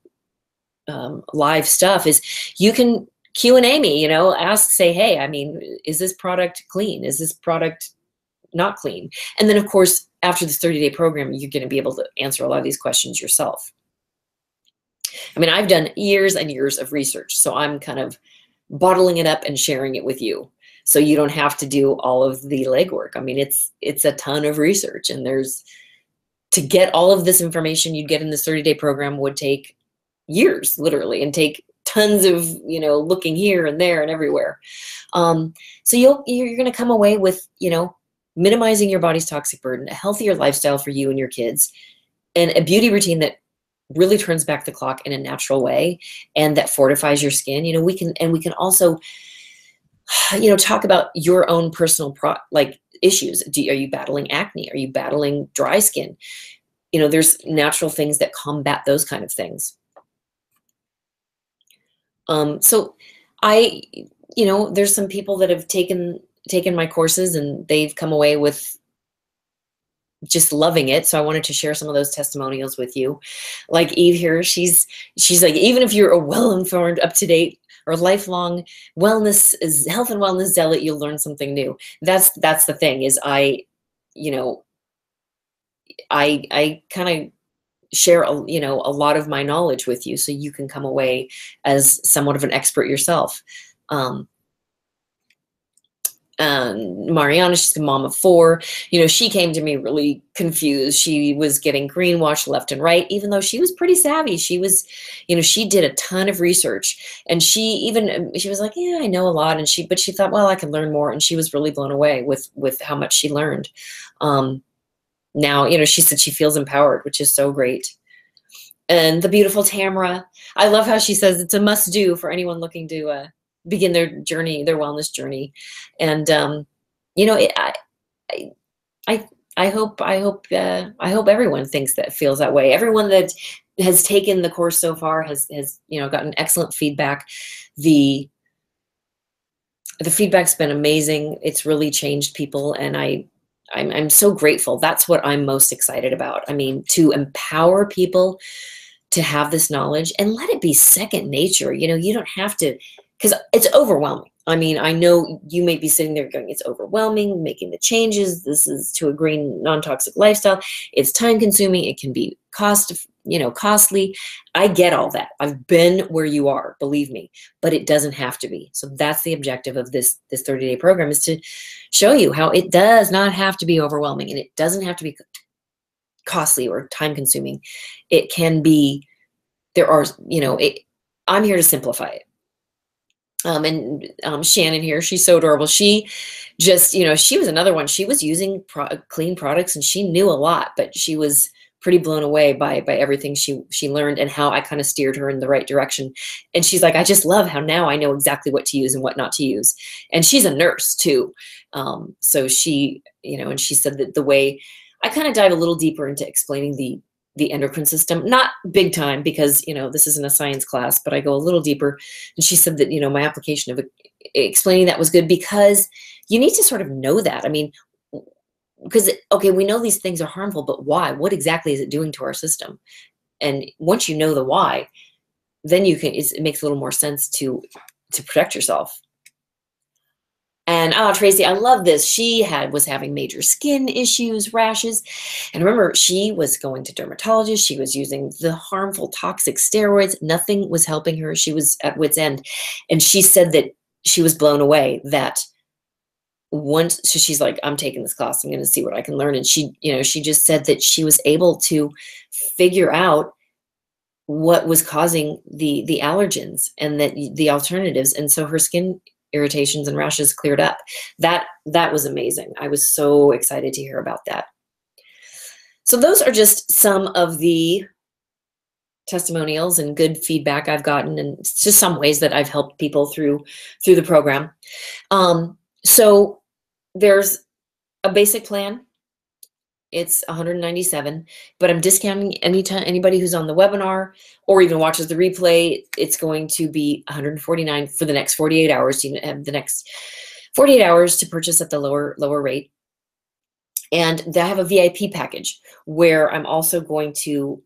live stuff is you can Q&A me, say, hey, is this product clean? Is this product not clean? And then of course, after this 30-day program, you're going to be able to answer a lot of these questions yourself. I've done years and years of research, so I'm kind of bottling it up and sharing it with you. So you don't have to do all of the legwork. It's a ton of research, and to get all of this information you'd get in this 30-day program would take years, literally, and take tons of, looking here and there and everywhere. So you're going to come away with, minimizing your body's toxic burden, a healthier lifestyle for you and your kids, and a beauty routine that really turns back the clock in a natural way and that fortifies your skin. We can also, talk about your own personal issues. Are you battling acne? Are you battling dry skin? There's natural things that combat those kind of things. So there's some people that have taken my courses and they've come away with just loving it. So I wanted to share some of those testimonials with you. Like Eve here, she's like, even if you're a well-informed, up-to-date, or lifelong health and wellness zealot, you'll learn something new. That's the thing is I kind of share a lot of my knowledge with you so you can come away as somewhat of an expert yourself. Mariana, she's a mom of 4. She came to me really confused. She was getting greenwashed left and right, even though she was pretty savvy. She was, she did a ton of research, and she was like, yeah, I know a lot. But she thought, well, I can learn more. And she was really blown away with how much she learned. Now, she said she feels empowered, which is so great. And the beautiful Tamara, I love how she says it's a must do for anyone looking to, begin their journey, their wellness journey. And, I hope everyone feels that way. Everyone that has taken the course so far has gotten excellent feedback. The feedback's been amazing. It's really changed people. And I'm so grateful. That's what I'm most excited about. To empower people to have this knowledge and let it be second nature. You don't have to, because it's overwhelming. I know you may be sitting there going, it's overwhelming, making the changes. This is to a green, non-toxic lifestyle. It's time consuming. It can be costly. I get all that. I've been where you are, believe me, but it doesn't have to be. So that's the objective of this 30-day program, is to show you how it does not have to be overwhelming, and it doesn't have to be costly or time consuming. It can be, I'm here to simplify it. Shannon here, she's so adorable. She just, she was another one. She was using clean products and she knew a lot, but she was pretty blown away by everything she learned and how I kind of steered her in the right direction. And she's like, I just love how now I know exactly what to use and what not to use. And she's a nurse too. So she, and she said that the way I kind of dive a little deeper into explaining the endocrine system, not big time because, this isn't a science class, but I go a little deeper. And she said that, my application of explaining that was good because you need to sort of know that. Because, okay, we know these things are harmful, but why? What exactly is it doing to our system? And once you know the why, then it makes a little more sense to to protect yourself. And Tracy, I love this. She was having major skin issues, rashes. And remember, she was going to dermatologists. She was using the harmful toxic steroids. Nothing was helping her. She was at wit's end. And she said that she was blown away that so she's like, I'm taking this class. I'm going to see what I can learn. And she just said that she was able to figure out what was causing the allergens and that the alternatives. And so her skin irritations and rashes cleared up. That was amazing. I was so excited to hear about that. So those are just some of the testimonials and good feedback I've gotten, and just some ways that I've helped people through the program. So there's a basic plan. It's $197, but I'm discounting anybody who's on the webinar or even watches the replay. It's going to be $149 for the next 48 hours. You have the next 48 hours to purchase at the lower rate. And they have a VIP package where I'm also going to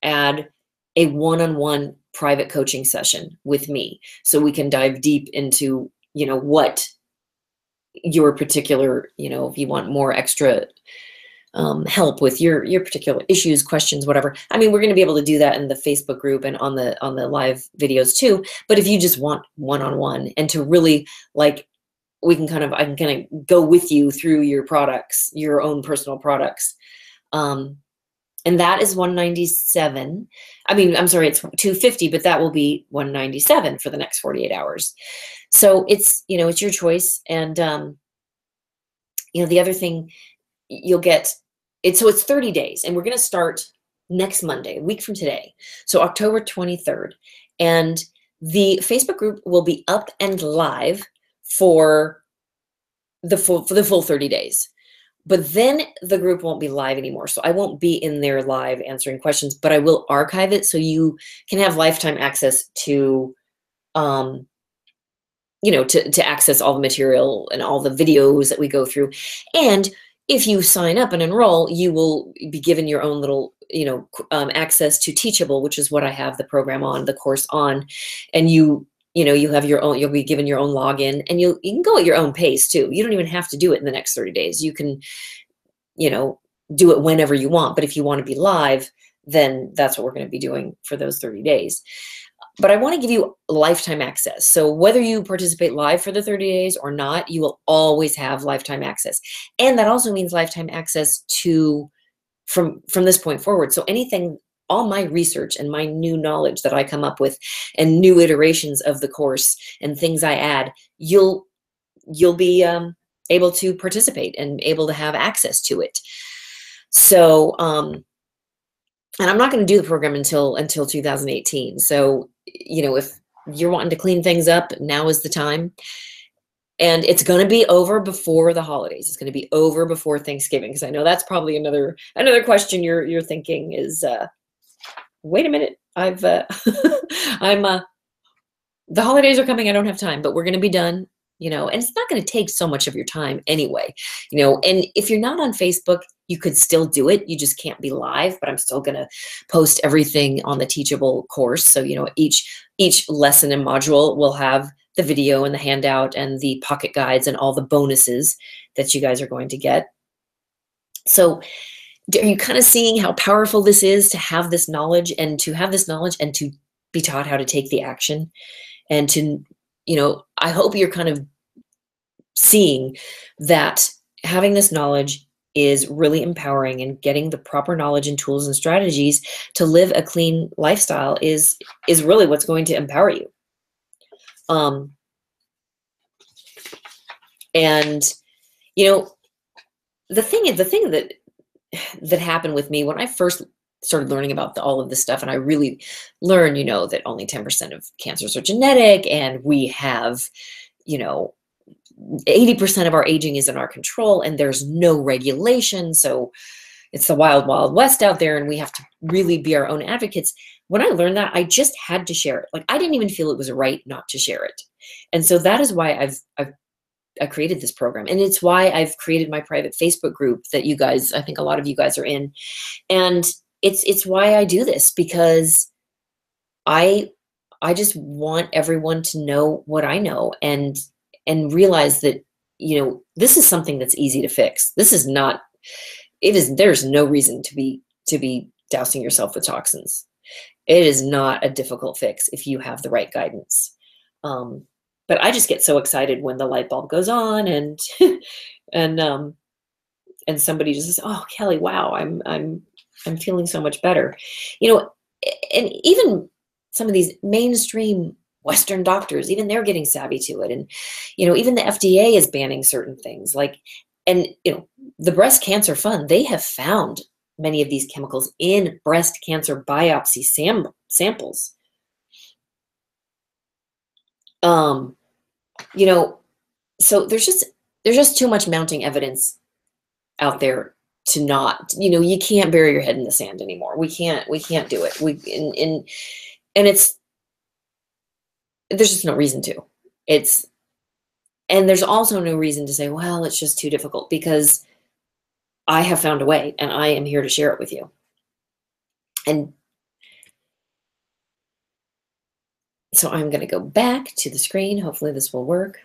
add a one-on-one private coaching session with me, so we can dive deep into, what your particular, if you want more extra help with your particular issues, questions, whatever. I mean, we're going to be able to do that in the Facebook group and on the live videos too. But if you just want one-on-one and to really I can kind of go with you through your products, your own personal products. And that is $197. I mean, I'm sorry, it's $250, but that will be $197 for the next 48 hours. So it's, it's your choice. And, the other thing you'll get, it's 30 days, and we're going to start next Monday, a week from today. So October 23rd. And the Facebook group will be up and live for the full 30 days. But then the group won't be live anymore. So I won't be in there live answering questions, but I will archive it so you can have lifetime access to, to access all the material and all the videos that we go through. And if you sign up and enroll, you will be given your own little, access to Teachable, which is what I have the program on, the course on, and you have your own, you'll be given your own login, and you can go at your own pace too. You don't even have to do it in the next 30 days. You can, do it whenever you want. But if you want to be live, then that's what we're going to be doing for those 30 days. But I want to give you lifetime access. So whether you participate live for the 30 days or not, you will always have lifetime access. And that also means lifetime access to from this point forward. So anything, all my research and my new knowledge that I come up with and new iterations of the course and things I add, you'll be able to participate and able to have access to it. So, and I'm not going to do the program until 2018. So, if you're wanting to clean things up, now is the time. And it's going to be over before the holidays. It's going to be over before Thanksgiving, because I know that's probably another question you're thinking is, wait a minute, the holidays are coming. I don't have time, but we're going to be done. And it's not going to take so much of your time anyway, and if you're not on Facebook, you could still do it. You just can't be live, but I'm still going to post everything on the Teachable course. So, each lesson and module will have the video and the handout and the pocket guides and all the bonuses that you guys are going to get. So are you kind of seeing how powerful this is to have this knowledge and to be taught how to take the action and to, I hope you're kind of seeing that having this knowledge is really empowering, and getting the proper knowledge and tools and strategies to live a clean lifestyle is really what's going to empower you. And the thing that happened with me when I first started learning about all of this stuff, and I really learned, that only 10% of cancers are genetic, and we have, 80% of our aging is in our control, and there's no regulation. So it's the wild, wild west out there, and we have to really be our own advocates. When I learned that, I just had to share it. I didn't even feel it was right not to share it. And so that is why I created this program. And it's why I've created my private Facebook group that you guys, I think a lot of you guys are in. And it's why I do this, because I I just want everyone to know what I know and realize that, this is something that's easy to fix. This is not, there's no reason to be dousing yourself with toxins. It is not a difficult fix if you have the right guidance. But I just get so excited when the light bulb goes on and and somebody just says, "Oh, Kelly, wow, I'm feeling so much better." And even some of these mainstream Western doctors, even they're getting savvy to it. And, even the FDA is banning certain things and the Breast Cancer Fund, they have found many of these chemicals in breast cancer biopsy samples. So there's just too much mounting evidence out there to not, you can't bury your head in the sand anymore. We can't do it. And there's just no reason to. And there's also no reason to say, well, it's just too difficult, because I have found a way and I am here to share it with you. And so I'm going to go back to the screen. Hopefully this will work.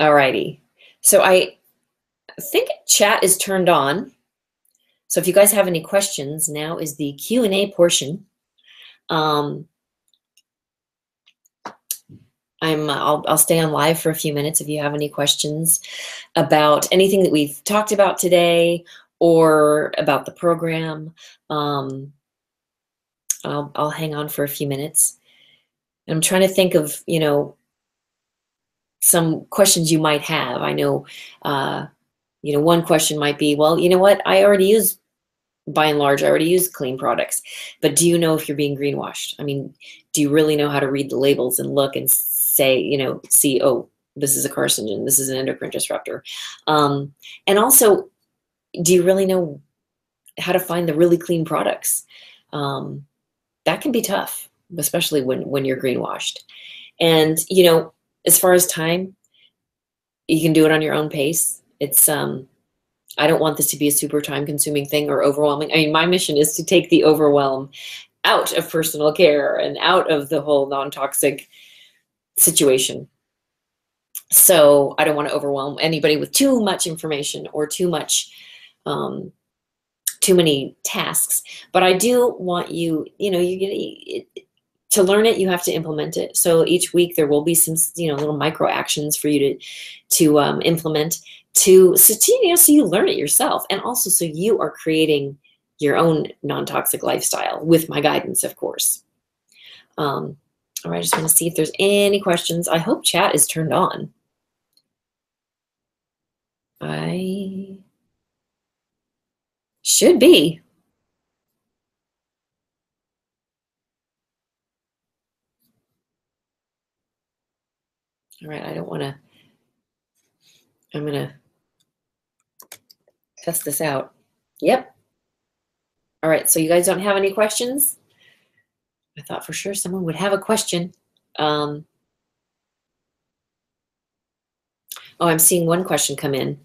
All righty. So I think chat is turned on. So if you guys have any questions, now is the Q&A portion. I'll stay on live for a few minutes if you have any questions about anything that we've talked about today or about the program. I'll hang on for a few minutes. I'm trying to think of, some questions you might have. I know, one question might be, well, you know what? I already use, by and large, I already use clean products, but do you know if you're being greenwashed? I mean, do you really know how to read the labels and look and say, see, oh, this is a carcinogen, this is an endocrine disruptor. And also, do you really know how to find the really clean products? That can be tough, especially when you're greenwashed. And, as far as time, you can do it on your own pace. It's, I don't want this to be a super time consuming thing or overwhelming. I mean, my mission is to take the overwhelm out of personal care and out of the whole non-toxic situation. So I don't want to overwhelm anybody with too much information or too many tasks. But I do want you, to learn it, you have to implement it. So each week there will be some, little micro actions for you to implement so you learn it yourself. And also so you are creating your own non-toxic lifestyle with my guidance, of course. All right, I just want to see if there's any questions. I hope chat is turned on. I should be. All right, I don't want to, I'm going to test this out. Yep. All right, so you guys don't have any questions? I thought for sure someone would have a question. Oh, I'm seeing one question come in.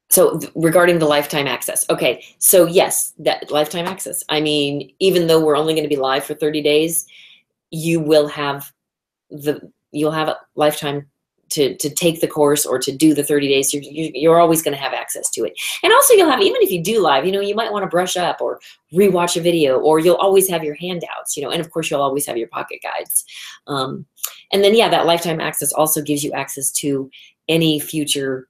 So regarding the lifetime access. Okay, so yes, that lifetime access. I mean, even though we're only going to be live for 30 days, you'll have a lifetime to take the course or to do the 30 days. You're always going to have access to it. And also you'll have, even if you do live, you might want to brush up or rewatch a video, or you'll always have your handouts, and of course you'll always have your pocket guides. And then, yeah, that lifetime access also gives you access to any future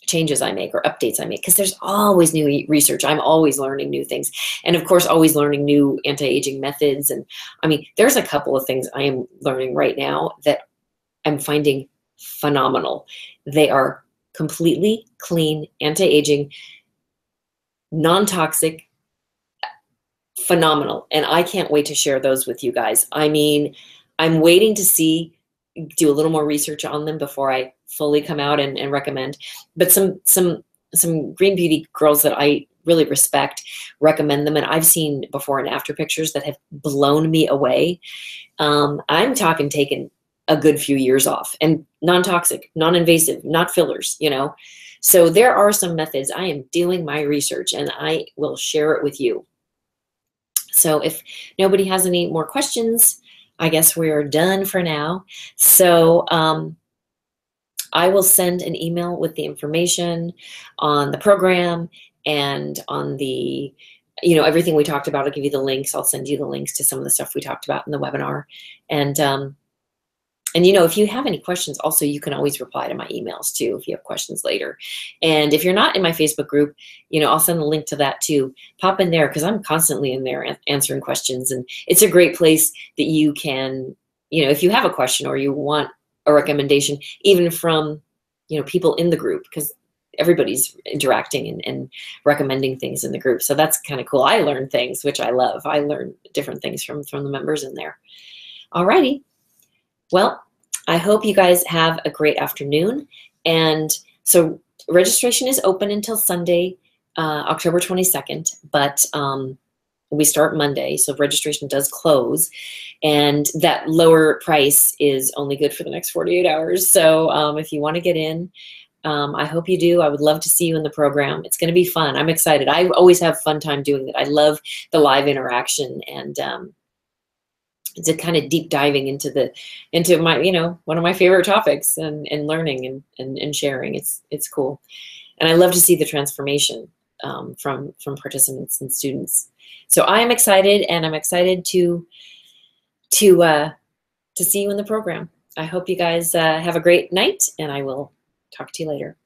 changes I make or updates I make, because there's always new research. I'm always learning new things. And of course, always learning new anti-aging methods. And I mean, there's a couple of things I am learning right now that I'm finding phenomenal. They are completely clean, anti-aging, non-toxic, phenomenal. And I can't wait to share those with you guys. I mean, I'm waiting to do a little more research on them before I fully come out and recommend. But some green beauty girls that I really respect recommend them, and I've seen before and after pictures that have blown me away. I'm talking taking a good few years off, and non-toxic, non-invasive, not fillers, So there are some methods. I am doing my research and I will share it with you. So if nobody has any more questions, I guess we're done for now. So I will send an email with the information on the program and on the, everything we talked about. I'll give you the links. I'll send you the links to some of the stuff we talked about in the webinar. And if you have any questions, also, you can always reply to my emails too, if you have questions later. And if you're not in my Facebook group, I'll send the link to that too. Pop in there, because I'm constantly in there answering questions. And it's a great place that you can, if you have a question or you want a recommendation, even from, people in the group, because everybody's interacting and recommending things in the group. So that's kind of cool. I learn things, which I love. I learn different things from the members in there. Alrighty. Well, I hope you guys have a great afternoon. And so registration is open until Sunday, October 22nd, but we start Monday, so registration does close. And that lower price is only good for the next 48 hours. So if you want to get in, I hope you do. I would love to see you in the program. It's going to be fun. I'm excited. I always have fun time doing it. I love the live interaction, and it's a kind of deep diving into my, one of my favorite topics, and learning and sharing. It's cool. And I love to see the transformation from participants and students. So I'm excited, and I'm excited to see you in the program. I hope you guys have a great night, and I will talk to you later.